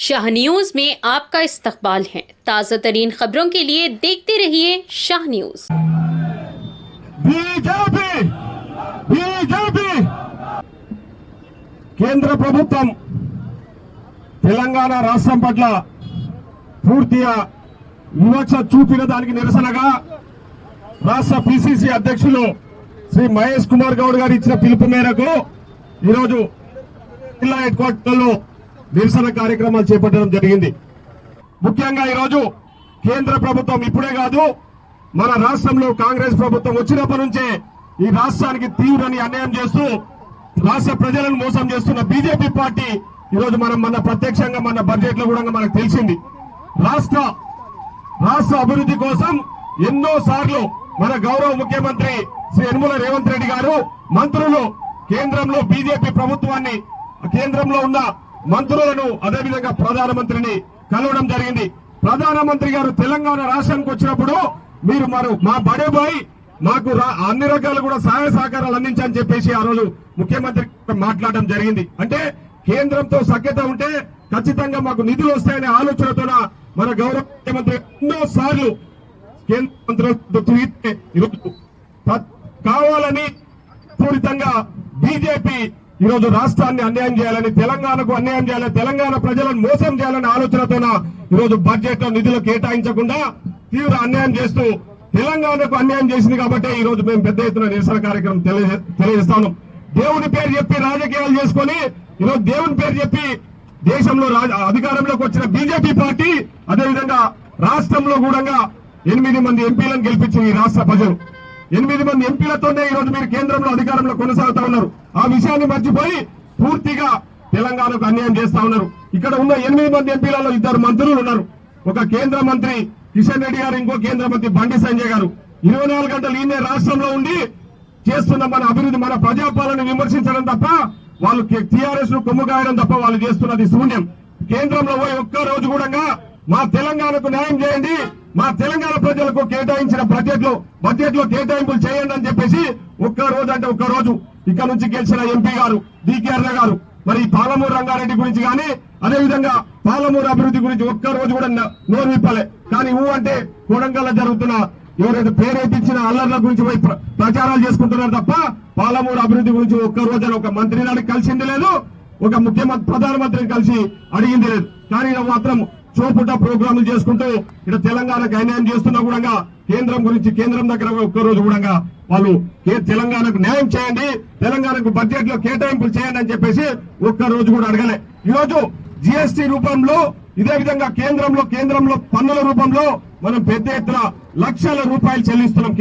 Shah news में आपका इस्तकबाल है। ताज़ा तरीन खबरों के लिए देखते रहिए शाह न्यूज। बीजेपी కేంద్ర ప్రభుత్వం తెలంగాణ రాష్ట్రం పట్ల పూర్తిగా వివక్ష చూపిన దానికి నిరసనగా రాష్ట్ర పిసిసి అధ్యక్షులు శ్రీ మహేష్ కుమార్ గౌడ్ గారు ఇచ్చిన పిలుపు మేరకు ఈరోజు జిల్లా హెడ్ క్వార్టర్లో నిరసన కార్యక్రమాలు చేపట్టడం జరిగింది. ముఖ్యంగా ఈరోజు కేంద్ర ప్రభుత్వం ఇప్పుడే కాదు, మన రాష్ట్రంలో కాంగ్రెస్ ప్రభుత్వం వచ్చినప్పటి నుంచే ఈ రాష్ట్రానికి తీవ్రని అన్యాయం చేస్తూ రాష్ట్ర ప్రజలను మోసం చేస్తున్న బీజేపీ పార్టీ ఈరోజు మన ప్రత్యక్షంగా మన బడ్జెట్ లో కూడా మనకు తెలిసింది. రాష్ట్ర అభివృద్ధి కోసం ఎన్నో సార్లు మన గౌరవ ముఖ్యమంత్రి శ్రీ యనమల రేవంత్ రెడ్డి గారు మంత్రులు కేంద్రంలో బీజేపీ ప్రభుత్వాన్ని కేంద్రంలో ఉన్న మంత్రులను అదేవిధంగా ప్రధానమంత్రిని కలవడం జరిగింది. ప్రధానమంత్రి గారు తెలంగాణ రాష్ట్రానికి వచ్చినప్పుడు మీరు మా బడే బాయ్ మాకు అన్ని రకాలు కూడా సహాయ సహకారాలు అందించని చెప్పేసి ఆ రోజు ముఖ్యమంత్రి మాట్లాడడం జరిగింది. అంటే కేంద్రంతో సఖ్యత ఉంటే ఖచ్చితంగా మాకు నిధులు వస్తాయనే ఆలోచనతో మన గౌరవ ముఖ్యమంత్రి ఎన్నో సార్లు కేంద్ర మంత్రులతో కావాలని పూరితంగా బీజేపీ ఈరోజు రాష్ట్రాన్ని అన్యాయం చేయాలని, తెలంగాణకు అన్యాయం చేయాలని, తెలంగాణ ప్రజలను మోసం చేయాలనే ఆలోచనతోన ఈరోజు బడ్జెట్ లో నిధులు కేటాయించకుండా తీవ్ర అన్యాయం చేస్తూ తెలంగాణకు అన్యాయం చేసింది. కాబట్టి ఈ రోజు మేము పెద్ద ఎత్తున నిరసన కార్యక్రమం తెలియజేస్తాను. దేవుని పేరు చెప్పి రాజకీయాలు చేసుకుని ఈరోజు దేవుని పేరు చెప్పి దేశంలో అధికారంలోకి వచ్చిన బీజేపీ పార్టీ అదేవిధంగా రాష్ట్రంలో కూడా 8 మంది ఎంపీలను గెలిపించింది ఈ రాష్ట్ర ప్రజలు. 8 మంది ఎంపీలతోనే ఈ రోజు మీరు కేంద్రంలో అధికారంలో కొనసాగుతా ఉన్నారు. ఆ విషయాన్ని మర్చిపోయి పూర్తిగా తెలంగాణకు అన్యాయం చేస్తా ఉన్నారు. ఇక్కడ ఉన్న 8 మంది ఎంపీలలో 2 మంత్రులు ఉన్నారు. ఒక కేంద్ర మంత్రి కిషన్ రెడ్డి గారు, ఇంకో కేంద్ర మంత్రి బండి సంజయ్ గారు 24 గంటలు ఈయనే రాష్ట్రంలో ఉండి చేస్తున్న మన అభివృద్ధి, మన ప్రజాపాలన విమర్శించడం తప్ప, వాళ్ళు టీఆర్ఎస్ ను కొమ్ము కాయడం తప్ప వాళ్ళు చేస్తున్నది శూన్యం. కేంద్రంలో పోయి ఒక్క రోజు కూడా మా తెలంగాణకు న్యాయం చేయండి, మా తెలంగాణ ప్రజలకు కేటాయించిన బడ్జెట్ లో కేటాయింపులు చేయండి అని చెప్పేసి ఒక్క రోజు ఇక్కడ నుంచి గెలిచిన ఎంపీ గారు డికేఆర్ గారు మరి పాలమూరు రంగారెడ్డి గురించి గాని అదేవిధంగా పాలమూరు అభివృద్ధి గురించి ఒక్క రోజు కూడా నోరు విప్పలే. కానీ అంటే కొడంగల్లో జరుగుతున్న ఎవరైతే పేరేపించిన అల్లర్ల గురించి పోయి ప్రచారాలు చేసుకుంటున్నారు తప్ప పాలమూరు అభివృద్ధి గురించి ఒక్క రోజు ఒక మంత్రిని కలిసింది లేదు, ఒక ప్రధానమంత్రిని కలిసి అడిగింది లేదు. కానీ మాత్రం చోపుట ప్రోగ్రాములు చేసుకుంటూ ఇక్కడ తెలంగాణకు అన్యాయం చేస్తున్నా కూడా కేంద్రం దగ్గర ఒక్క రోజు కూడా వాళ్ళు తెలంగాణకు న్యాయం చేయండి, తెలంగాణకు బడ్జెట్ లో కేటాయింపులు చేయండి అని చెప్పేసి ఒక్క రోజు కూడా అడగలే. ఈ రోజు జీఎస్టీ రూపంలో ఇదే విధంగా కేంద్రంలో పన్నుల రూపంలో మనం పెద్ద ఎత్తున లక్షల రూపాయలు చెల్లిస్తున్నాం.